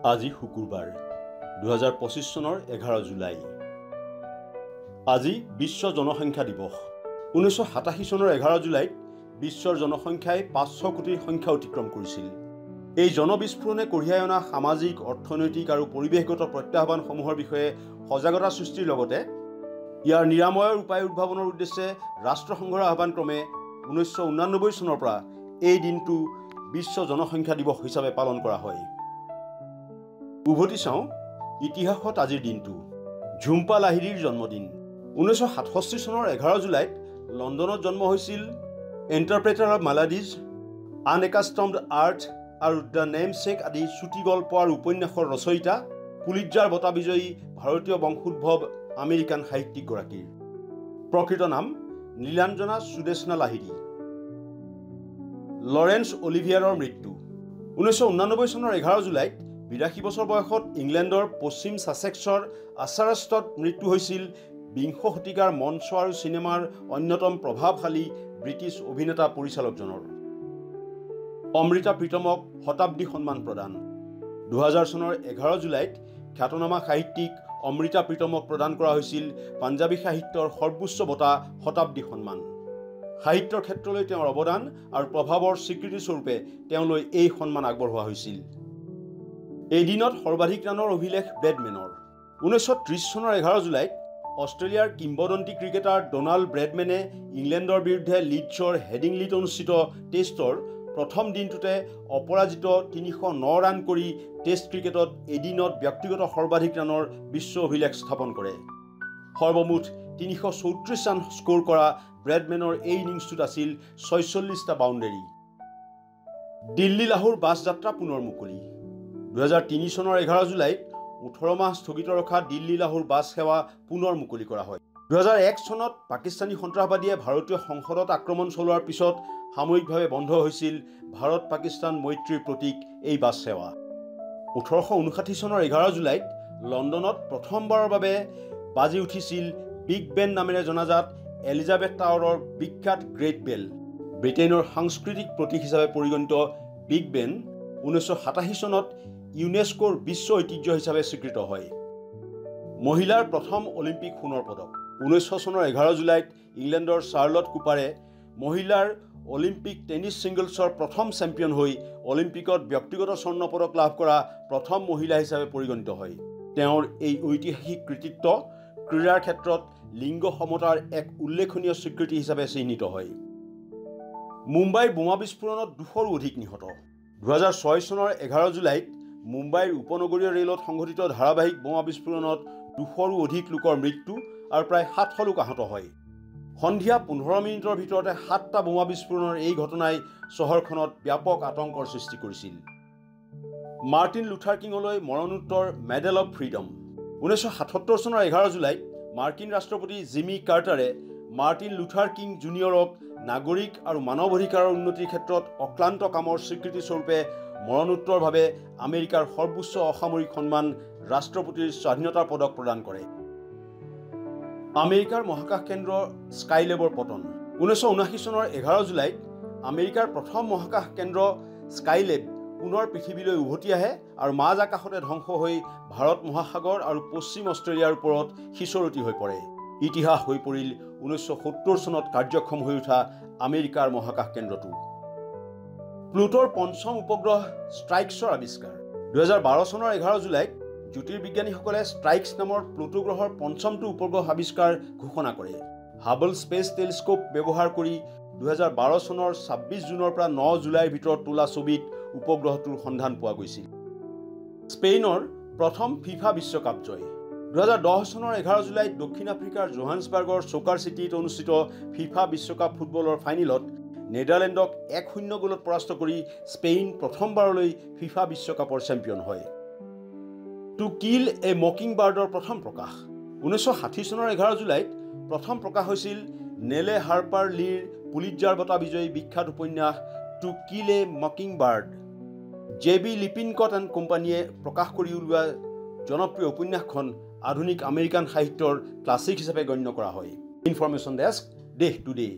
আজি শুকুৰবাৰ 2025 চনৰ 11 জুলাই। আজি বিশ্ব জনসংখ্যা দিৱস। 1987 চনৰ 11 জুলাইত বিশ্বৰ জনসংখ্যাই 500 কোটিৰ সংখ্যা অতিক্ৰম কৰিছিল। এই জনবিস্ফোৰণে কঢ়িয়াই অনা সামাজিক, অৰ্থনৈতিক আৰু পৰিৱেশগত প্ৰত্যাহ্বানসমূহৰ বিষয়ে সজাগতা সৃষ্টিৰ লগতে ইয়াৰ নিৰাময়ৰ উপায় উদ্ভাৱনৰ উদ্দেশ্যে ৰাষ্ট্ৰসংঘৰ আহ্বানক্ৰমে 1989 চনৰ পৰা এই দিনটো বিশ্ব জনসংখ্যা দিৱস হিচাপে পালন কৰা হয়। উভতি চাওঁ ইতিহাসত আজিৰ দিনটো। ঝুম্পা লাহিৰীৰ জন্মদিন। 1967 চনৰ 11 জুলাইত লণ্ডনত জন্ম হৈছিল ইণ্টাৰপ্ৰেটাৰ অৱ মালাডিজ, আনএকাষ্টমড আৰ্থ আৰু দ্য নেমছেক আদি চুটি গল্প আৰু উপন্যাসৰ ৰচয়িতা, পুলিটজাৰ বঁটা বিজয়ী ভাৰতীয় বংশোদ্ভৱ আমেৰিকান সাহিত্যিকগৰাকীৰ প্ৰকৃত নাম নীলাঞ্জনা সুদেশনা লাহিৰী। লৰেন্স অলিভিয়াৰৰ মৃত্যু। 1989 চনৰ 11 জুলাইত 82 বছৰ বয়সত ইংলেণ্ডৰ পশ্চিম ছাছেক্সৰ আছাৰাষ্টত মৃত্যু হৈছিল বিংশ শতিকাৰ মঞ্চ আৰু চিনেমাৰ অন্যতম প্ৰভাৱশালী ব্ৰিটিছ অভিনেতা পৰিচালকজনৰ। অমৃতা প্ৰীতমক শতাব্দী সন্মান প্ৰদান। 2000 চনৰ 11 জুলাইত খ্যাতনামা সাহিত্যিক অমৃতা প্ৰীতমক প্ৰদান কৰা হৈছিল পাঞ্জাবী সাহিত্যৰ সৰ্বোচ্চ বঁটা শতাব্দী সন্মান। সাহিত্যৰ ক্ষেত্ৰলৈ তেওঁৰ অৱদান আৰু প্ৰভাৱৰ স্বীকৃতিস্বৰূপে তেওঁলৈ এই সন্মান আগবঢ়োৱা হৈছিল। এই দিনত সৰ্বাধিক ৰানৰ অভিলেখ ব্ৰেডমেনৰ। 1930 চনৰ 11 জুলাইত অষ্ট্ৰেলিয়াৰ কিংবদন্তি ক্ৰিকেটাৰ ডনাল্ড ব্ৰেডমেনে ইংলেণ্ডৰ বিৰুদ্ধে লিডছৰ হেডিংলিত অনুষ্ঠিত টেষ্টৰ প্ৰথম দিনটোতে অপৰাজিত 309 ৰান কৰি টেষ্ট ক্ৰিকেটত এদিনত ব্যক্তিগত সৰ্বাধিক ৰানৰ বিশ্ব অভিলেখ স্থাপন কৰে। সৰ্বমুঠ 334 ৰান স্ক'ৰ কৰা ব্ৰেডমেনৰ এই ইনিংছটোত আছিল 46টা বাউণ্ডেৰী। দিল্লী লাহোৰ বাছ যাত্ৰা পুনৰ মুকলি। 2003 চনৰ 11 জুলাইত 18 মাহ স্থগিত ৰখা দিল্লী লাহোৰ বাছ সেৱা পুনৰ মুকলি কৰা হয়। 2001 চনত পাকিস্তানী সন্ত্ৰাসবাদীয়ে ভাৰতীয় সংসদত আক্ৰমণ চলোৱাৰ পিছত সাময়িকভাৱে বন্ধ হৈছিল ভাৰত পাকিস্তান মৈত্ৰীৰ প্ৰতীক এই বাছ সেৱা। 1859 চনৰ 11 জুলাইত লণ্ডনত প্ৰথমবাৰৰ বাবে বাজি উঠিছিল বিগ বেন নামেৰে জনাজাত এলিজাবেথ টাৱাৰৰ বিখ্যাত গ্ৰেট বেল। ব্ৰিটেইনৰ সাংস্কৃতিক প্ৰতীক হিচাপে পৰিগণিত বিগ বেন 1987 চনত ইউনেস্কোৰ বিশ্ব ঐতিহ্য হিচাপে স্বীকৃত হয়। মহিলাৰ প্ৰথম অলিম্পিক সোণৰ পদক। 1900 চনৰ 11 জুলাইত ইংলেণ্ডৰ চাৰ্লট কুপাৰে মহিলাৰ অলিম্পিক টেনিছ ছিংগলছৰ প্ৰথম চেম্পিয়ন হৈ অলিম্পিকত ব্যক্তিগত স্বৰ্ণ পদক লাভ কৰা প্ৰথম মহিলা হিচাপে পৰিগণিত হয়। তেওঁৰ এই ঐতিহাসিক কৃতিত্ব ক্ৰীড়াৰ ক্ষেত্ৰত লিংগ সমতাৰ এক উল্লেখনীয় স্বীকৃতি হিচাপে চিহ্নিত হয়। মুম্বাইৰ বোমা বিস্ফোৰণত 200ৰো অধিক নিহত। 2006 চনৰ 11 জুলাইত মুম্বাইৰ উপনগৰীয় ৰেলত সংঘটিত ধাৰাবাহিক বোমা বিস্ফোৰণত 200ৰো অধিক লোকৰ মৃত্যু আৰু প্ৰায় 700 লোক আহত হয়। সন্ধিয়া 15 মিনিটৰ ভিতৰতে 7টা বোমা বিস্ফোৰণৰ এই ঘটনাই চহৰখনত ব্যাপক আতংকৰ সৃষ্টি কৰিছিল। মাৰ্টিন লুথাৰ কিঙলৈ মৰণোত্তৰ মেডেল অৱ ফ্ৰীডম। 1977 চনৰ 11 জুলাইত মাৰ্কিন ৰাষ্ট্ৰপতি জিমি কাৰ্টাৰে মাৰ্টিন লুথাৰ কিং জুনিয়ৰক নাগৰিক আৰু মানৱ অধিকাৰৰ উন্নতিৰ ক্ষেত্ৰত অক্লান্ত কামৰ স্বীকৃতিস্বৰূপে মৰণোত্তৰভাৱে আমেৰিকাৰ সৰ্বোচ্চ অসামৰিক সন্মান ৰাষ্ট্ৰপতিৰ স্বাধীনতাৰ পদক প্ৰদান কৰে। আমেৰিকাৰ মহাকাশ কেন্দ্ৰ স্কাইলেবৰ পতন। 1979 চনৰ 11 জুলাইত আমেৰিকাৰ প্ৰথম মহাকাশ কেন্দ্ৰ স্কাইলেব পুনৰ পৃথিৱীলৈ উভতি আহে আৰু মাজ আকাশতে ধ্বংস হৈ ভাৰত মহাসাগৰ আৰু পশ্চিম অষ্ট্ৰেলিয়াৰ ওপৰত সিঁচৰতি হৈ পৰে। ইতিহাস হৈ পৰিল 1970 চনত কাৰ্যক্ষম হৈ উঠা আমেৰিকাৰ মহাকাশ কেন্দ্ৰটো। প্লুটোৰ পঞ্চম উপগ্ৰহ ষ্ট্ৰাইক্সৰ আৱিষ্কাৰ। 2012 চনৰ 11 জুলাইত জ্যোতিৰ্বিজ্ঞানীসকলে ষ্ট্ৰাইক্স নামৰ প্লুটো গ্ৰহৰ পঞ্চমটো উপগ্ৰহ আৱিষ্কাৰ ঘোষণা কৰে। হাবল স্পেচ টেলিস্কোপ ব্যৱহাৰ কৰি 2012 চনৰ 26 জুনৰ পৰা 9 জুলাইৰ ভিতৰত তোলা ছবিত উপগ্ৰহটোৰ সন্ধান পোৱা গৈছিল। স্পেইনৰ প্ৰথম ফিফা বিশ্বকাপ জয়। 2010 চনৰ 11 জুলাইত দক্ষিণ আফ্ৰিকাৰ জোহান্সবাৰ্গৰ চকাৰ চিটিত অনুষ্ঠিত ফিফা বিশ্বকাপ ফুটবলৰ ফাইনেলত নেদাৰলেণ্ডক 1-0 গ'লত পৰাস্ত কৰি স্পেইন প্ৰথমবাৰলৈ ফিফা বিশ্বকাপৰ চেম্পিয়ন হয়। টু কিল এ মকিং বাৰ্ডৰ প্ৰথম প্ৰকাশ। 1960 চনৰ 11 জুলাইত প্ৰথম প্ৰকাশ হৈছিল নেলে হাৰ্পাৰ লিৰ পুলিটজাৰ বঁটা বিজয়ী বিখ্যাত উপন্যাস to kill a mockingbird. J B. Lippincott and কোম্পানীয়ে প্ৰকাশ কৰি উলিওৱা জনপ্ৰিয় উপন্যাসখন আধুনিক আমেৰিকান সাহিত্যৰ ক্লাছিক হিচাপে গণ্য কৰা হয়। ইনফৰমেশ্যন ডেস্ক, দেশ টুডে।